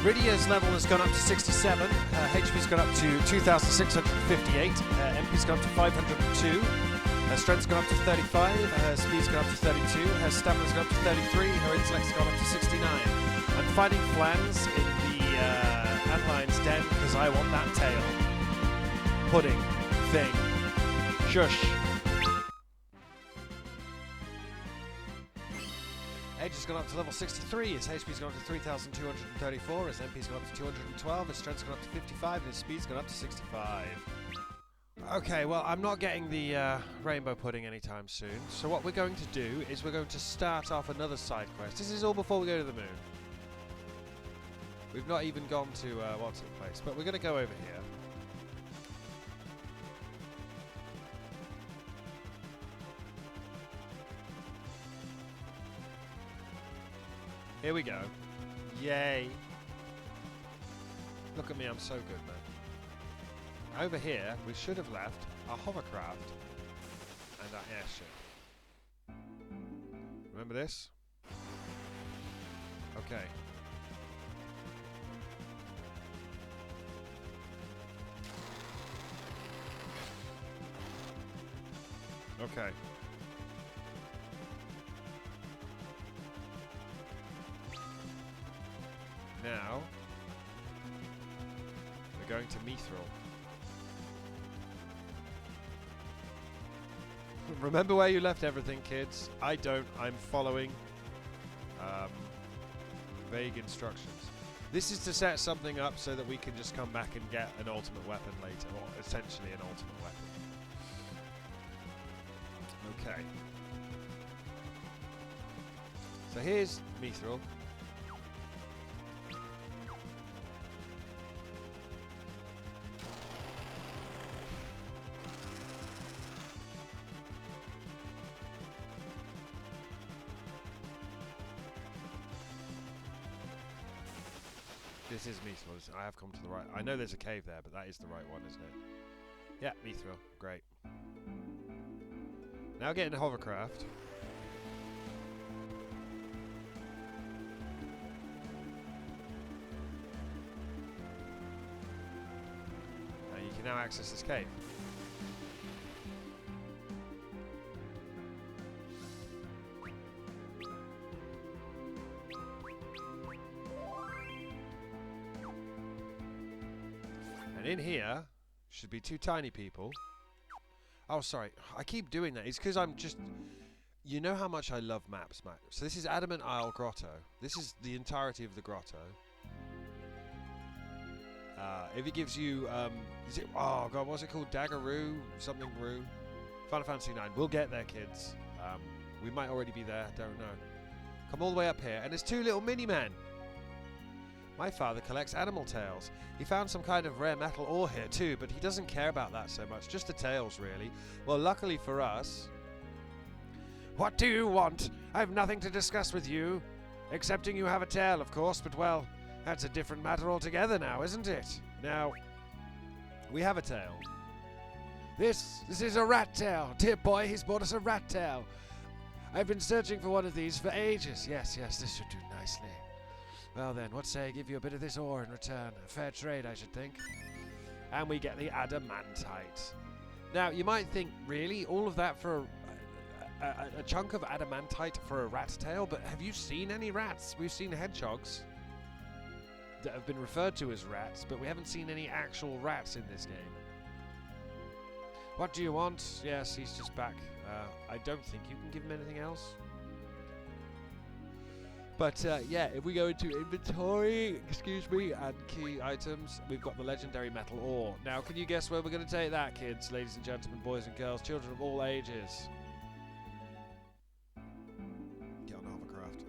Rydia's level has gone up to 67, HP's gone up to 2,658, MP's gone up to 502, her strength's gone up to 35, her speed's gone up to 32, her stamina's gone up to 33, her intellect's gone up to 69. I'm fighting Flans in the Antlion's den because I want that tail. Pudding. Thing. Shush. Edge has gone up to level 63, his HP's gone up to 3,234, his MP's gone up to 212, his strength's gone up to 55, and his speed's gone up to 65. Okay, well, I'm not getting the rainbow pudding anytime soon, so what we're going to do is we're going to start off another side quest. This is all before we go to the moon. We've not even gone to what's it place, but we're going to go over here. Here we go. Yay. Look at me, I'm so good, man. Over here, we should have left our hovercraft and our airship. Remember this? Okay. Okay. Now, we're going to Mithril. Remember where you left everything, kids? I don't. I'm following vague instructions. This is to set something up so that we can just come back and get an ultimate weapon later, or essentially an ultimate weapon. Okay. So here's Mithril. This is Mithril. I have come to the right. I know there's a cave there, but that is the right one, isn't it? Yeah, Mithril. Great. Now get in the hovercraft. And you can now access this cave. And in here should be two tiny people. Oh, sorry. I keep doing that. It's because I'm just... You know how much I love maps, Matt. So this is Adamant Isle Grotto. This is the entirety of the grotto. If it gives you... is it... Oh, God, what's it called? Daggeroo? Something Roo? Final Fantasy 9. We'll get there, kids. We might already be there. Don't know. Come all the way up here. And there's two little mini-men. My father collects animal tails. He found some kind of rare metal ore here too, but he doesn't care about that so much. Just the tails, really. Well, luckily for us... What do you want? I have nothing to discuss with you. Excepting you have a tail, of course, but well, that's a different matter altogether now, isn't it? Now, we have a tail. This is a rat tail. Dear boy, he's bought us a rat tail. I've been searching for one of these for ages. Yes, this should do nicely. Well then, what say I give you a bit of this ore in return? A fair trade, I should think. And we get the adamantite. Now, you might think, really? All of that for a chunk of adamantite for a rat tail? But have you seen any rats? We've seen hedgehogs that have been referred to as rats, but we haven't seen any actual rats in this game. What do you want? Yes, he's just back. I don't think you can give him anything else. But yeah, if we go into inventory, excuse me, and key items, we've got the legendary metal ore. Now, can you guess where we're going to take that, kids, ladies and gentlemen, boys and girls, children of all ages? Get on the hovercraft.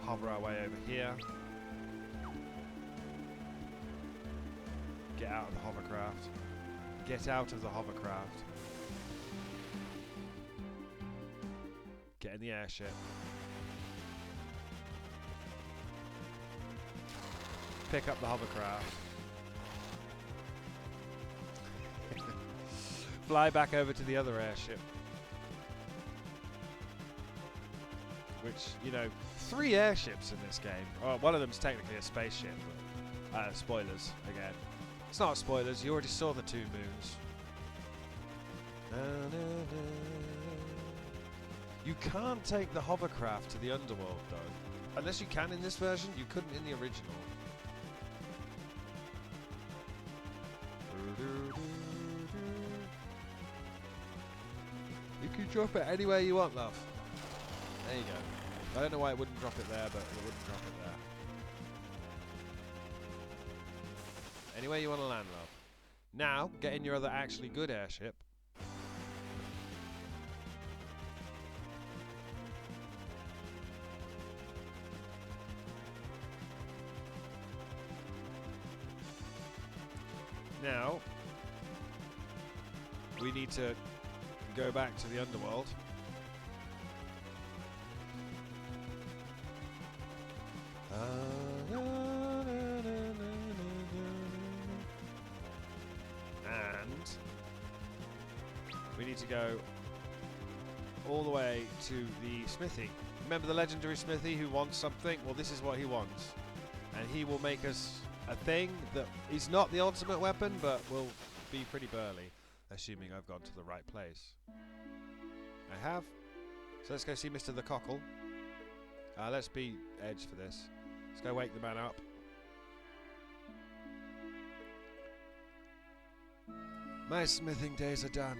Hover our way over here. Get out of the hovercraft. Get out of the hovercraft. Get in the airship. Pick up the hovercraft. Fly back over to the other airship. which, you know, 3 airships in this game. Well, one of them's technically a spaceship, but spoilers again. It's not spoilers, you already saw the 2 moons. You can't take the hovercraft to the underworld, though. Unless you can in this version, you couldn't in the original. You can drop it anywhere you want, love. There you go. I don't know why it wouldn't drop it there, but it wouldn't drop it there. Anywhere you want to land, love. Now, get in your other actually good airship. Now, we need to go back to the underworld. And we need to go all the way to the smithy. Remember the legendary smithy who wants something? Well, this is what he wants. And he will make us a thing that is not the ultimate weapon, but will be pretty burly, assuming I've gone to the right place. I have. So let's go see Mr. the Cockle. Let's be Edge for this. Let's go wake the man up. My smithing days are done.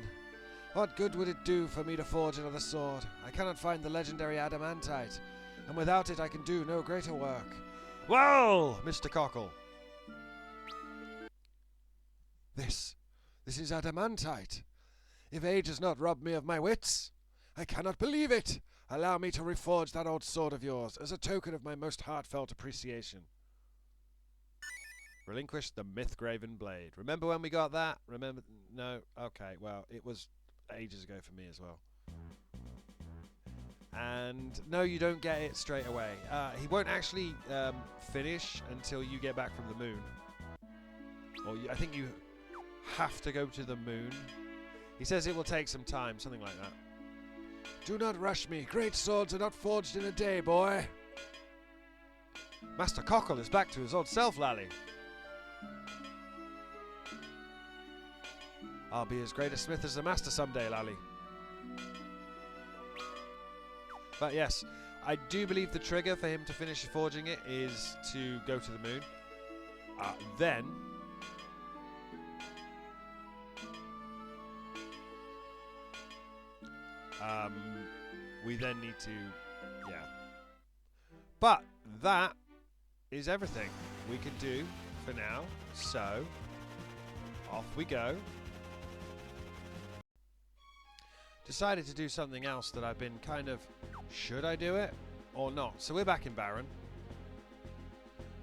What good would it do for me to forge another sword? I cannot find the legendary adamantite, and without it I can do no greater work. Whoa, Mr. Cockle! This is adamantite. If age has not robbed me of my wits, I cannot believe it. Allow me to reforge that old sword of yours as a token of my most heartfelt appreciation. Relinquish the myth-graven blade. Remember when we got that? Remember? No? Okay, well, it was ages ago for me as well. And no, you don't get it straight away. He won't actually finish until you get back from the moon. Or I think you have to go to the moon. He says it will take some time, something like that. Do not rush me. Great swords are not forged in a day, boy. Master Cockle is back to his old self, Lally. I'll be as great a smith as the master someday, Lally. But yes, I do believe the trigger for him to finish forging it is to go to the moon. Then we then need to, yeah. But that is everything we can do for now. So off we go. Decided to do something else that I've been kind of, should I do it or not? So we're back in Baron.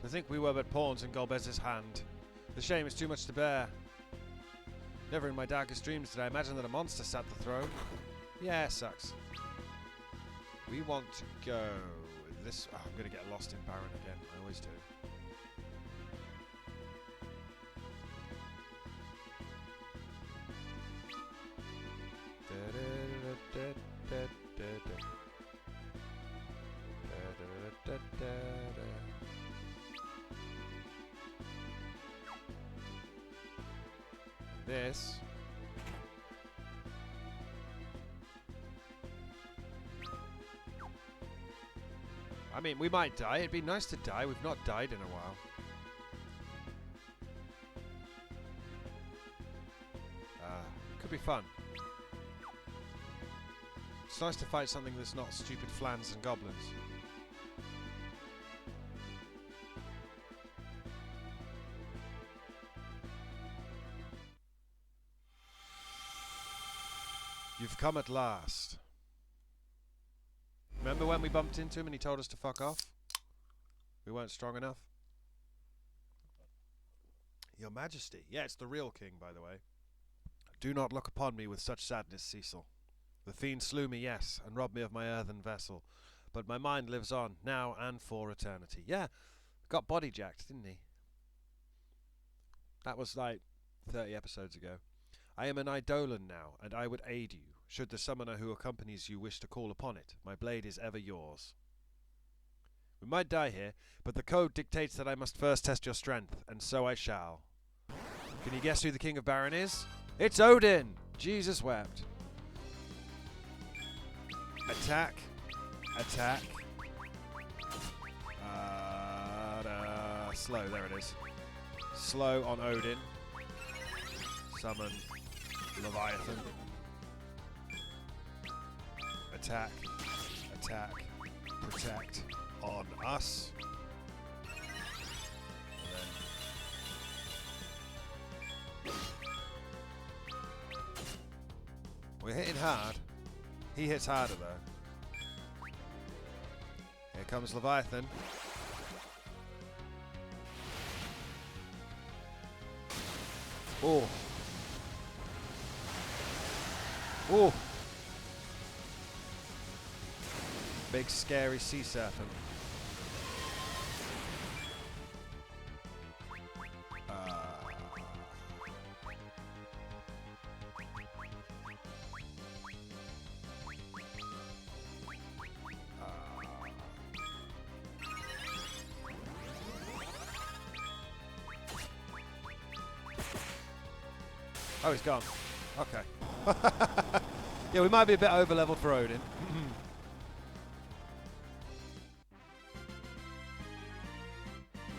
To think we were but pawns in Golbez's hand. The shame is too much to bear. Never in my darkest dreams did I imagine that a monster sat the throne. Yeah, it sucks. We want to go this. Oh, I'm going to get lost in Baron again. I always do. This. I mean, we might die. It'd be nice to die. We've not died in a while. Could be fun. It's nice to fight something that's not stupid flans and goblins. You've come at last. Remember when we bumped into him and he told us to fuck off? We weren't strong enough? Your Majesty. Yeah, it's the real king, by the way. Do not look upon me with such sadness, Cecil. The fiend slew me, yes, and robbed me of my earthen vessel. But my mind lives on, now and for eternity. Yeah, got body jacked, didn't he? That was like 30 episodes ago. I am an Eidolon now, and I would aid you. should the summoner who accompanies you wish to call upon it. My blade is ever yours. We might die here, but the code dictates that I must first test your strength, and so I shall. Can you guess who the King of Baron is? It's Odin! Jesus wept. Attack. Attack. Slow, there it is. Slow on Odin. Summon Leviathan. Attack. Attack. Protect on us. We're hitting hard. He hits harder though. Here comes Leviathan. Oh. Oh. Big scary sea serpent. Oh, he's gone. Okay. Yeah, we might be a bit over-leveled for Odin.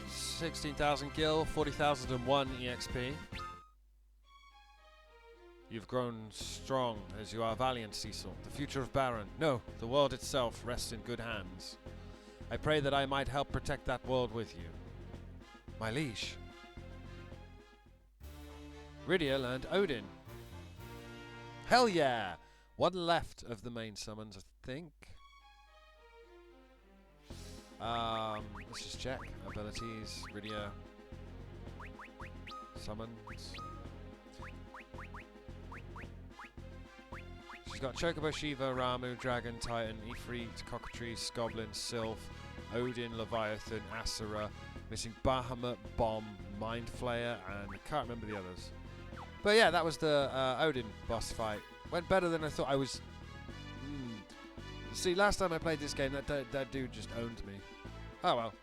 16,000 gil, 40,001 EXP. You've grown strong as you are valiant, Cecil. The future of Baron, no, the world itself rests in good hands. I pray that I might help protect that world with you. My liege. Ridiel and Odin. Hell yeah! One left of the main summons, I think. Let's just check. Abilities, Ridiel. Summons. She's got Chocobo, Shiva, Ramu, Dragon, Titan, Ifrit, Cockatrice, Goblin, Sylph, Odin, Leviathan, Asura, missing Bahamut, Bomb, Mind Flayer, and I can't remember the others. But yeah, that was the Odin boss fight. Went better than I thought. I was... See, last time I played this game, that dude just owned me. Oh well.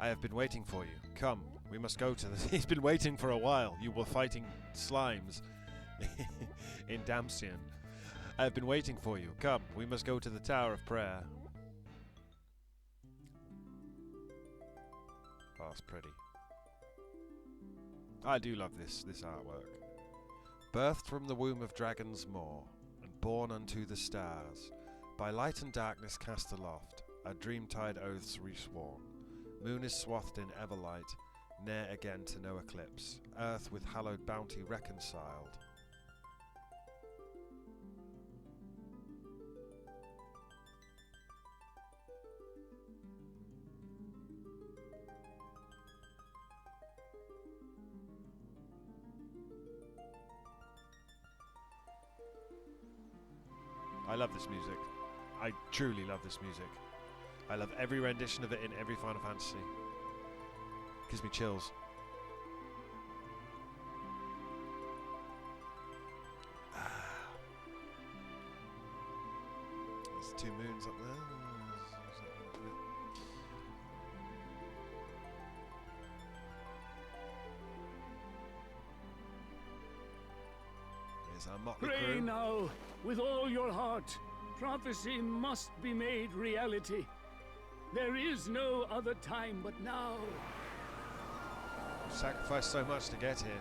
I have been waiting for you. Come, we must go to the... He's been waiting for a while. You were fighting slimes in Damcian. I have been waiting for you. Come, we must go to the Tower of Prayer. Oh, it's pretty. I do love this artwork. Birthed from the womb of Dragon's Maw, and born unto the stars, by light and darkness cast aloft, our dream-tide oaths resworn. Moon is swathed in everlight, ne'er again to no eclipse, earth with hallowed bounty reconciled. I love this music. I truly love this music. I love every rendition of it in every Final Fantasy. Gives me chills. There's 2 moons up there. There's our motley crew. Pray now, with all your heart. Prophecy must be made reality. There is no other time but now. Sacrificed so much to get here.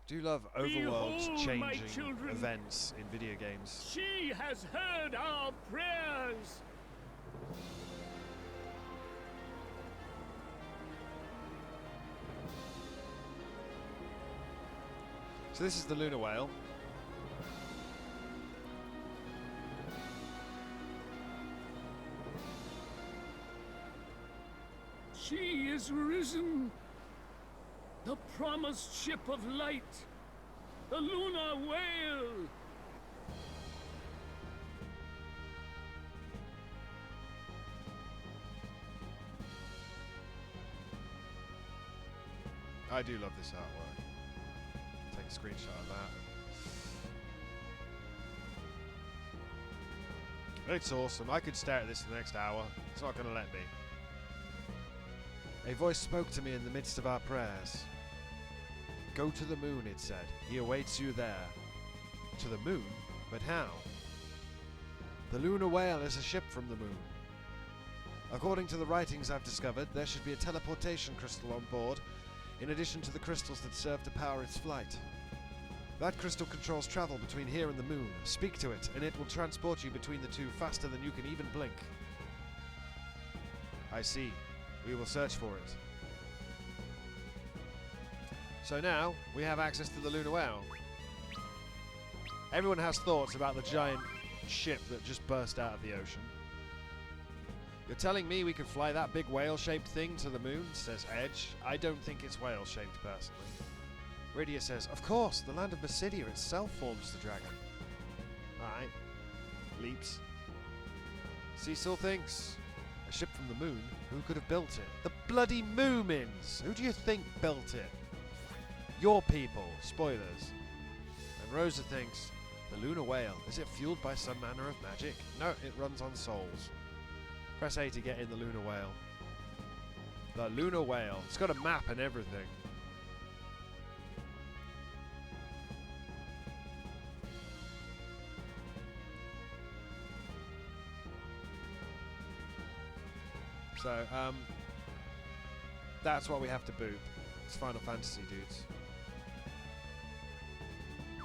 Do love overworld-changing events in video games. She has heard our prayers. So this is the Lunar Whale. She is risen. The promised ship of light. The lunar whale. I do love this artwork. Take a screenshot of that. It's awesome. I could stare at this for the next hour. It's not going to let me. A voice spoke to me in the midst of our prayers. Go to the moon, it said. He awaits you there. To the moon? But how? The lunar whale is a ship from the moon. According to the writings I've discovered, there should be a teleportation crystal on board, in addition to the crystals that serve to power its flight. That crystal controls travel between here and the moon. Speak to it, and it will transport you between the two faster than you can even blink. I see. We will search for it. So now, we have access to the lunar whale. Everyone has thoughts about the giant ship that just burst out of the ocean. You're telling me we could fly that big whale-shaped thing to the moon, says Edge. I don't think it's whale-shaped, personally. Rydia says, of course, the land of Basidia itself forms the dragon. Alright. Leaps. Cecil thinks, a ship from the moon? Who could have built it? The bloody Moomins! Who do you think built it? Your people. Spoilers. And Rosa thinks, the lunar whale, is it fueled by some manner of magic? No, it runs on souls. Press A to get in the lunar whale. The lunar whale. It's got a map and everything. So, that's what we have to boot. It's Final Fantasy, dudes.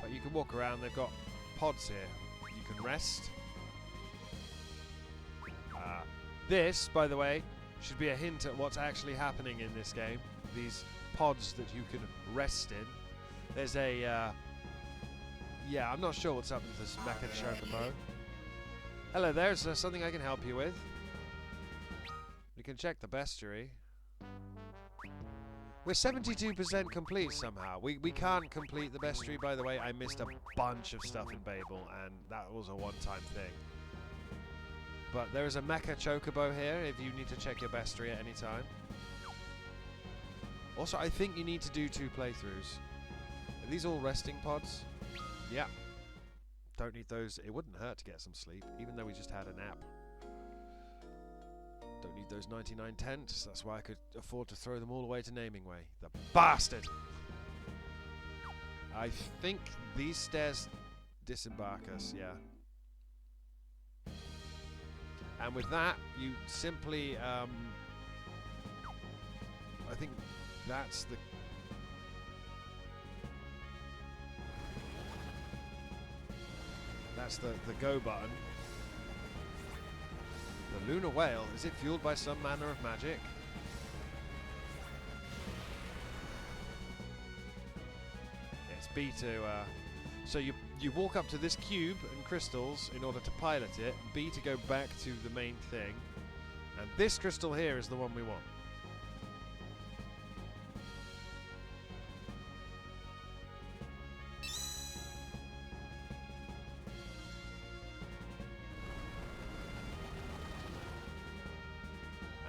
But you can walk around. They've got pods here. You can rest. This, by the way, should be a hint at what's actually happening in this game. These pods that you can rest in. There's a, yeah, I'm not sure what's up with this Mecha Chocobo. Hello there, is there something I can help you with? We can check the bestiary. We're 72% complete somehow. We can't complete the bestiary, by the way. I missed a bunch of stuff in Babel, and that was a one-time thing. But there is a Mecha Chocobo here if you need to check your bestiary at any time. Also, I think you need to do 2 playthroughs. Are these all resting pods? Yeah. Don't need those. It wouldn't hurt to get some sleep, even though we just had a nap. Don't need those 99 tents. That's why I could afford to throw them all away to Naming Way. The bastard! I think these stairs disembark us, yeah. And with that, you simply, I think that's the... That's the go button. The lunar whale, is it fueled by some manner of magic? It's B to, so you walk up to this cube and crystals in order to pilot it, B to go back to the main thing, and this crystal here is the one we want.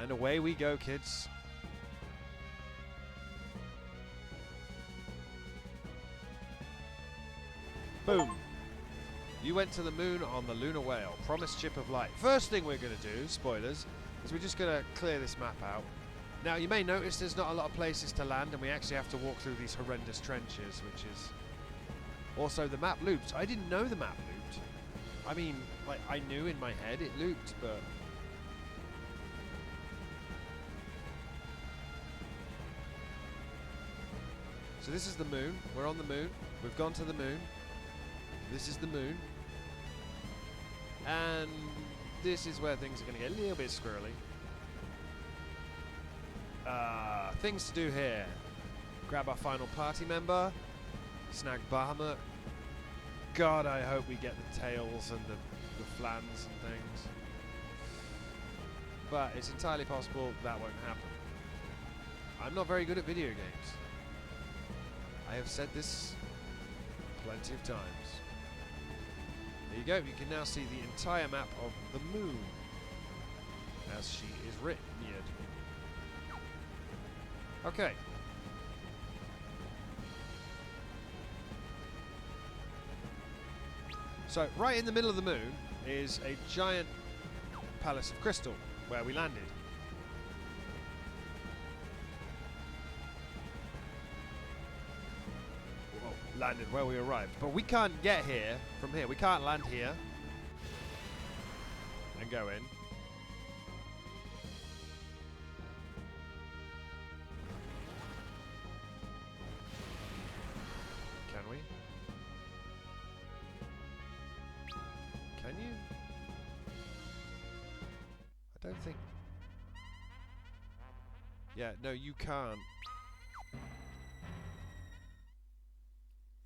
And away we go, kids. Boom. You went to the moon on the lunar whale. Promised ship of light. First thing we're going to do, spoilers, is we're just going to clear this map out. Now, you may notice there's not a lot of places to land, and we actually have to walk through these horrendous trenches, which is... Also, the map looped. I didn't know the map looped. I mean, like, I knew in my head it looped, but... So this is the moon. We're on the moon. We've gone to the moon. This is the moon. And this is where things are going to get a little bit squirrely. Things to do here. Grab our final party member. Snag Bahamut. God, I hope we get the tails and the flans and things. But it's entirely possible that won't happen. I'm not very good at video games. I have said this plenty of times. There you go, you can now see the entire map of the moon as she is written here. Okay. So, right in the middle of the moon is a giant palace of crystal where we landed. Well, landed where we arrived. But we can't get here from here. We can't land here and go in. Can we? Can you? I don't think... Yeah, no, you can't.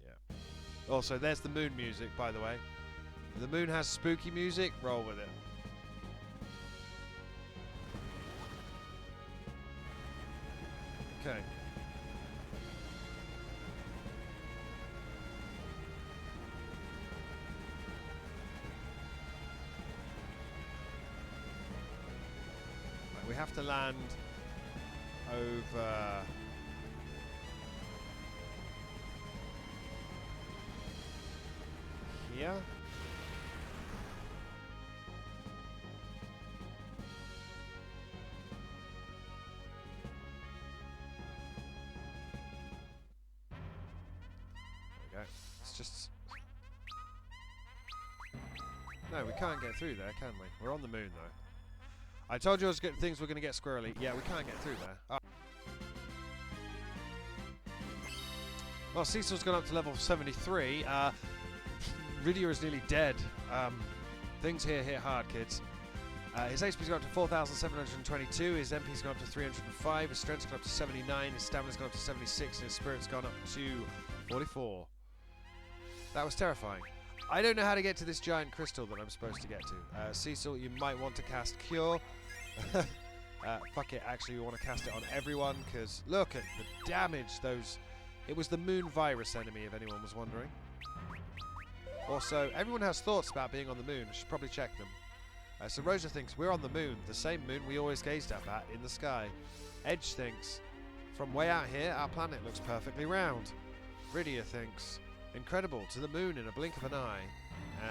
Yeah. Also, there's the moon music, by the way. The moon has spooky music. Roll with it. Okay. We have to land over here. There we go. It's just... No, we can't get through there, can we? We're on the moon, though. I told you things were going to get squirrely. Yeah, we can't get through there. Oh. Well, Cecil's gone up to level 73. Rydia is nearly dead. Things here hit hard, kids. His HP's gone up to 4,722. His MP's gone up to 305. His strength's gone up to 79. His stamina's gone up to 76. And his spirit's gone up to 44. That was terrifying. I don't know how to get to this giant crystal that I'm supposed to get to. Cecil, you might want to cast Cure. Fuck it, actually we want to cast it on everyone, because look at the damage those... It was the moon virus enemy, if anyone was wondering. Also, everyone has thoughts about being on the moon. I should probably check them. So Rosa thinks we're on the moon, the same moon we always gazed up at in the sky. Edge thinks, from way out here, our planet looks perfectly round. Rydia thinks, incredible, to the moon in a blink of an eye.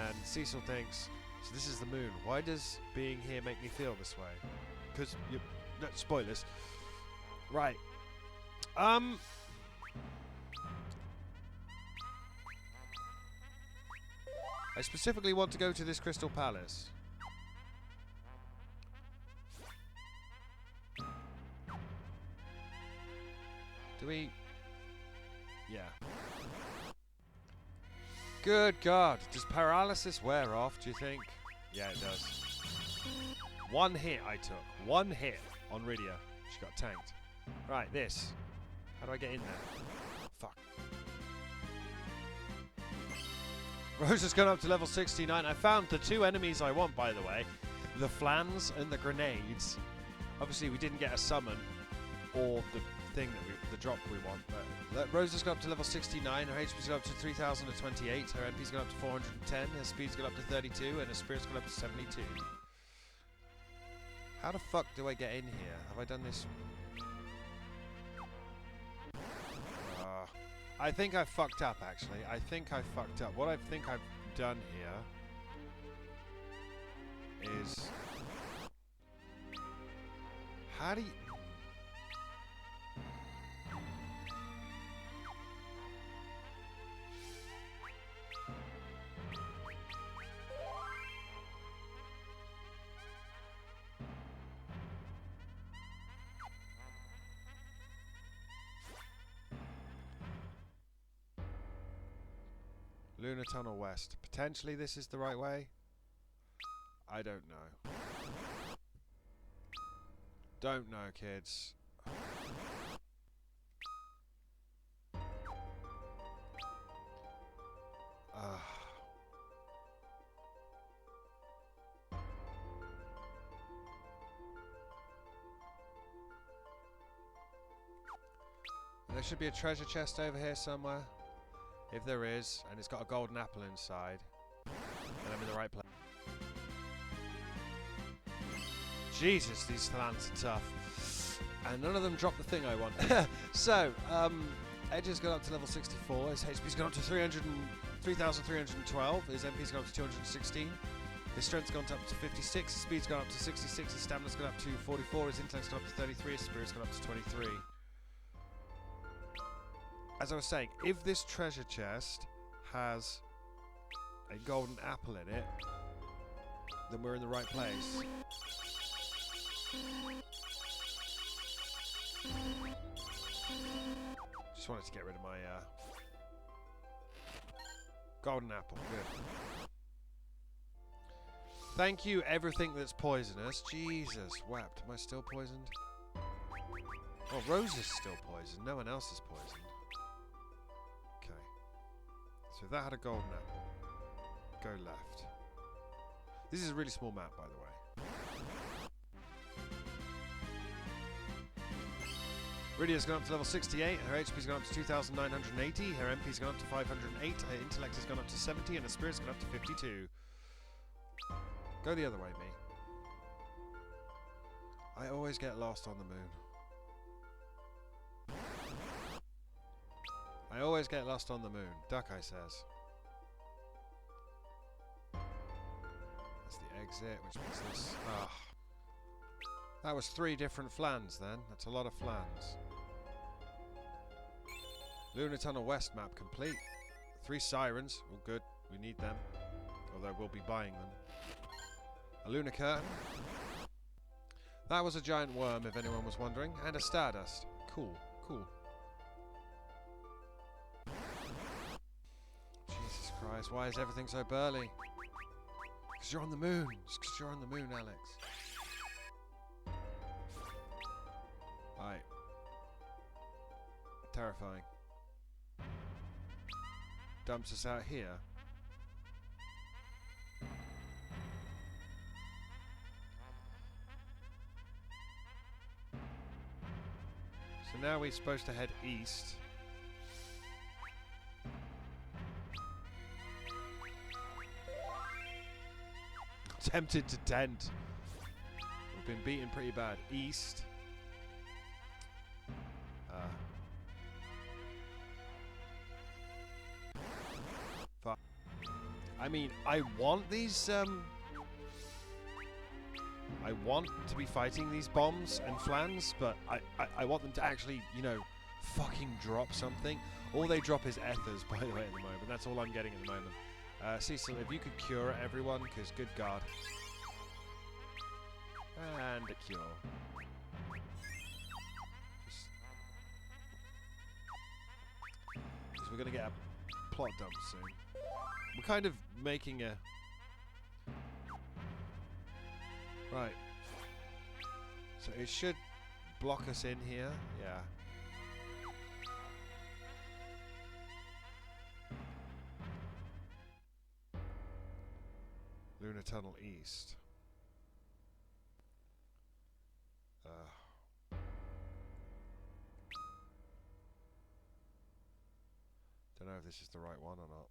And Cecil thinks, so this is the moon. Why does being here make me feel this way? Because you... No, spoilers. Right. I specifically want to go to this Crystal Palace. Do we... Yeah. Good God. Does paralysis wear off, do you think? Yeah, it does. One hit I took. One hit on Rydia. She got tanked. Right, this. How do I get in there? Fuck. Rose has gone up to level 69. I found the two enemies I want, by the way. The flans and the grenades. Obviously, we didn't get a summon or the thing that the drop we want. But Rose has gone up to level 69. Her HP's gone up to 3,028. Her MP's gone up to 410. Her speed's gone up to 32. And her spirit's gone up to 72. How the fuck do I get in here? Have I done this? I think I fucked up, actually. I think I fucked up. What I think I've done here is... How do you... Lunar Tunnel West. Potentially this is the right way? I don't know. Don't know, kids. there should be a treasure chest over here somewhere. If there is, and it's got a golden apple inside, then I'm in the right place. Jesus, these lands are tough. And none of them drop the thing I want. So, Edge has gone up to level 64. His HP's gone up to 3,312. His MP's gone up to 216. His strength's gone up to 56. His speed's gone up to 66. His stamina's gone up to 44. His intellect's gone up to 33. His spirit's gone up to 23. As I was saying, if this treasure chest has a golden apple in it, then we're in the right place. Just wanted to get rid of my golden apple. Good. Thank you, everything that's poisonous. Jesus wept. Am I still poisoned? Oh, Rose is still poisoned. No one else is poisoned. Okay. So if that had a golden apple, go left. This is a really small map, by the way. Rydia's gone up to level 68, her HP's gone up to 2,980, her MP's gone up to 508, her intellect has gone up to 70, and her spirit's gone up to 52. Go the other way, me. I always get lost on the moon. I always get lost on the moon. Duck-Eye says. That's the exit, which means this... Ah. That was 3 different flans then. That's a lot of flans. Lunar Tunnel West map complete. 3 sirens. All good. We need them. Although we'll be buying them. A lunar curtain. That was a giant worm, if anyone was wondering. And a stardust. Cool. Cool. Jesus Christ. Why is everything so burly? Because you're on the moon. It's because you're on the moon, Alex. Right. Terrifying. Dumps us out here. So now we're supposed to head east. Tempted to tent. We've been beaten pretty bad. East. Fuck. I mean, I want these, I want to be fighting these bombs and flans, but I want them to actually, you know, fucking drop something. All they drop is ethers, by the way, at the moment. That's all I'm getting at the moment. Cecil, if you could cure everyone, because good God. And a cure. Because we're going to get a plot dump soon. We're kind of making a... Right. So it should block us in here. Yeah. Lunar Tunnel East. Don't know if this is the right one or not.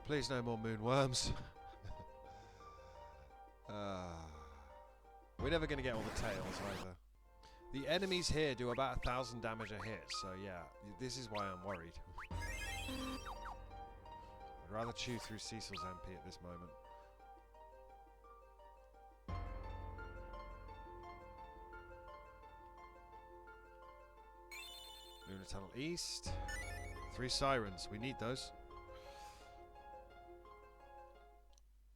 Please no more moonworms. We're never going to get all the tails either. The enemies here do about 1,000 damage a hit, so yeah, this is why I'm worried. I'd rather chew through Cecil's MP at this moment. Lunar Tunnel East. 3 sirens. We need those.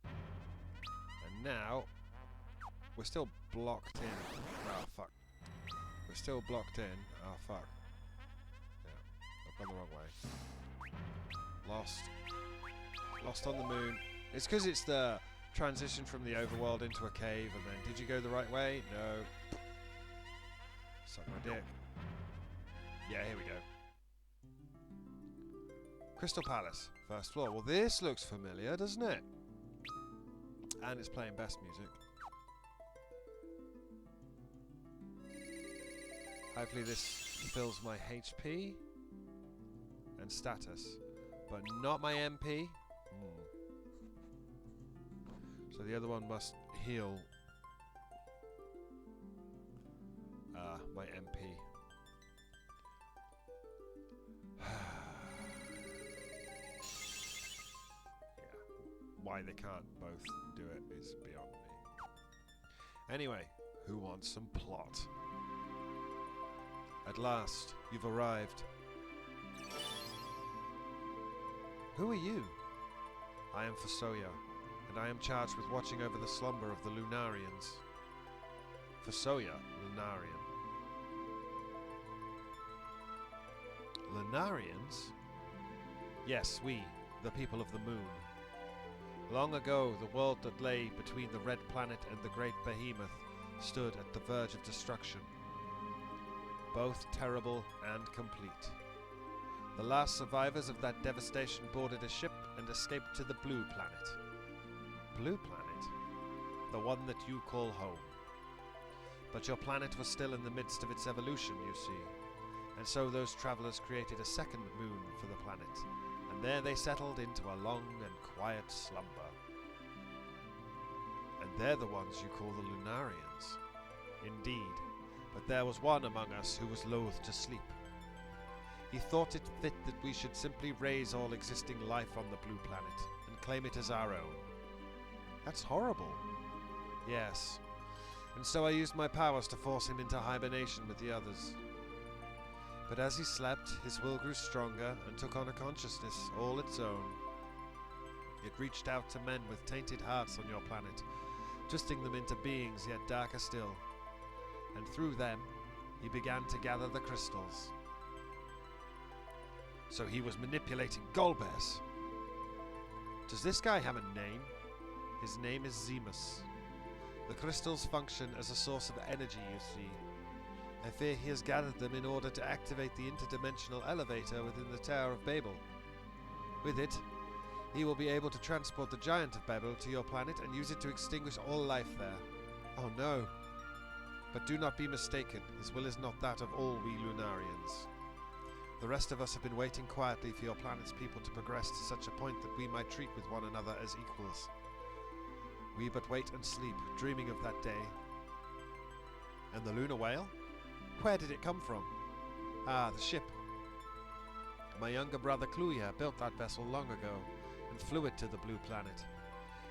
And now, we're still blocked in. Oh, fuck. We're still blocked in. Oh, fuck. Yeah. I've gone the wrong way. Lost. Lost on the moon. It's because it's the transition from the overworld into a cave, and then did you go the right way? No. Suck my dick. Yeah, here we go. Crystal Palace, first floor. Well, this looks familiar, doesn't it? And it's playing best music. Hopefully this fills my HP and status, but not my MP. So the other one must heal my MP. Yeah. Why they can't both do it is beyond me. Anyway, who wants some plot? At last, you've arrived. Who are you? I am Fasoya, and I am charged with watching over the slumber of the Lunarians. Fasoya, Lunarian. Lunarians? Yes, we, the people of the moon. Long ago, the world that lay between the Red Planet and the Great Behemoth stood at the verge of destruction. Both terrible and complete. The last survivors of that devastation boarded a ship and escaped to the Blue Planet. Blue Planet? The one that you call home. But your planet was still in the midst of its evolution, you see. And so those travelers created a second moon for the planet, and there they settled into a long and quiet slumber. And they're the ones you call the Lunarians. Indeed, but there was one among us who was loath to sleep. He thought it fit that we should simply raise all existing life on the Blue Planet and claim it as our own. That's horrible. Yes, and so I used my powers to force him into hibernation with the others. But as he slept, his will grew stronger and took on a consciousness all its own. It reached out to men with tainted hearts on your planet, twisting them into beings yet darker still. And through them, he began to gather the crystals. So he was manipulating Golbez. Does this guy have a name? His name is Zemus. The crystals function as a source of energy, you see. I fear he has gathered them in order to activate the interdimensional elevator within the Tower of Babel. With it, he will be able to transport the Giant of Babel to your planet and use it to extinguish all life there. Oh no. But do not be mistaken, his will is not that of all we Lunarians. The rest of us have been waiting quietly for your planet's people to progress to such a point that we might treat with one another as equals. We but wait and sleep, dreaming of that day. And the lunar whale? Where did it come from? Ah, the ship. My younger brother Kluya built that vessel long ago and flew it to the Blue Planet.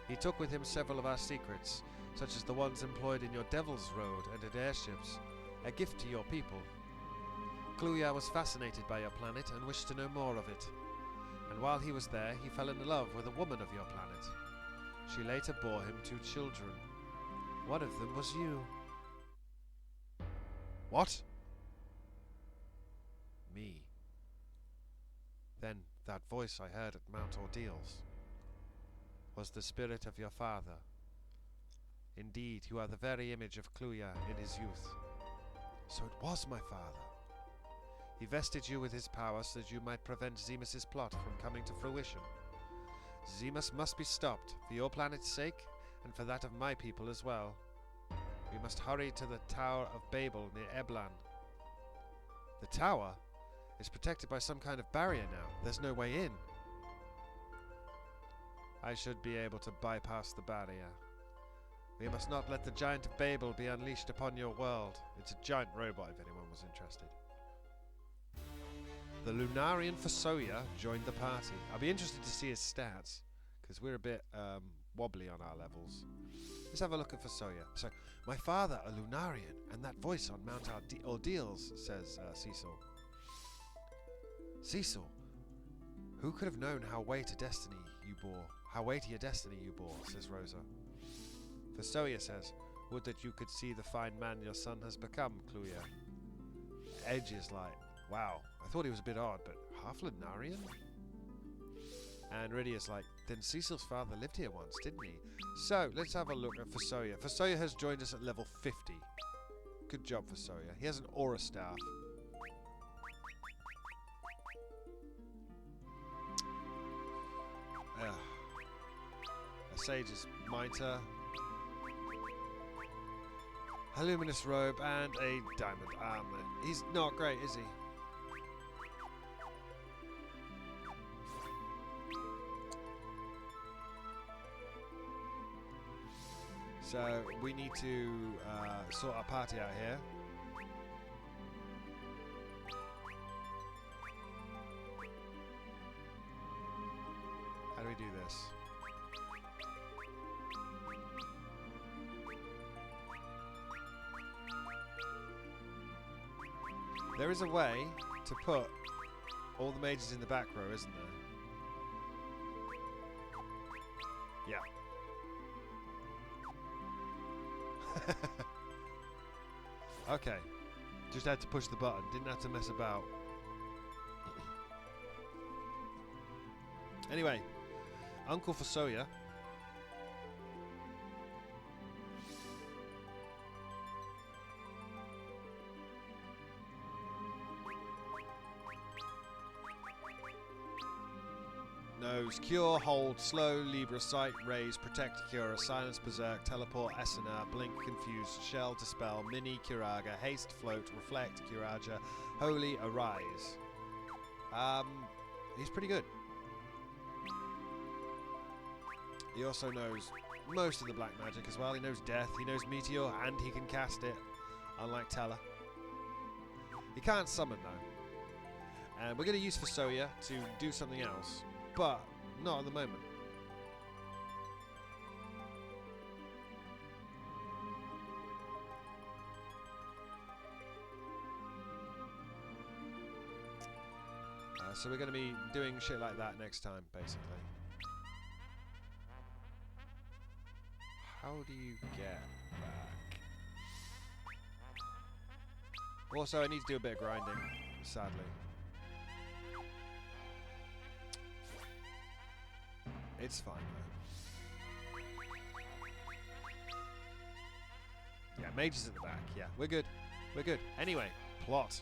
He took with him several of our secrets, such as the ones employed in your Devil's Road and at airships, a gift to your people. Kluya was fascinated by your planet and wished to know more of it. And while he was there, he fell in love with a woman of your planet. She later bore him 2 children. One of them was you. What? Me. Then that voice I heard at Mount Ordeals was the spirit of your father. Indeed, you are the very image of Kluya in his youth. So it was my father. He vested you with his power so that you might prevent Zemus's plot from coming to fruition. Zemus must be stopped, for your planet's sake, and for that of my people as well. We must hurry to the Tower of Babel near Eblan. The tower is protected by some kind of barrier now. There's no way in. I should be able to bypass the barrier. We must not let the Giant of Babel be unleashed upon your world. It's a giant robot if anyone was interested. The Lunarian Fasoya joined the party. I'll be interested to see his stats, because we're a bit wobbly on our levels. Let's have a look at Fasoya. So, my father, a Lunarian, and that voice on Mount Ordeals, says Cecil. Cecil, who could have known how weighty a destiny you bore, says Rosa. Fasoya says, would that you could see the fine man your son has become, Kluya. Edge is like, wow, I thought he was a bit odd, but half Lunarian? And Rydia's like, then Cecil's father lived here once, didn't he? So, let's have a look at Fasoya. Fasoya has joined us at level 50. Good job, Fasoya. He has an aura staff. A sage's mitre. A luminous robe and a diamond armor. He's not great, is he? So we need to sort our party out here. How do we do this? There is a way to put all the mages in the back row, isn't there? Yeah. Okay. Just had to push the button. Didn't have to mess about. Anyway. Uncle for Soya. Knows Cure, Hold, Slow, Libra, Sight, Raise, Protect, Cura, Silence, Berserk, Teleport, Essener, Blink, Confuse, Shell, Dispel, Mini, Curaga, Haste, Float, Reflect, Curaja, Holy, Arise. He's pretty good. He also knows most of the black magic as well. He knows Death, he knows Meteor, and he can cast it, unlike Teller. He can't summon though. And we're going to use Fosoya to do something else. But not at the moment. So we're going to be doing shit like that next time, basically. How do you get back? Also, I need to do a bit of grinding, sadly. It's fine though. Yeah, mage is at the back. Yeah, we're good. We're good. Anyway, plot.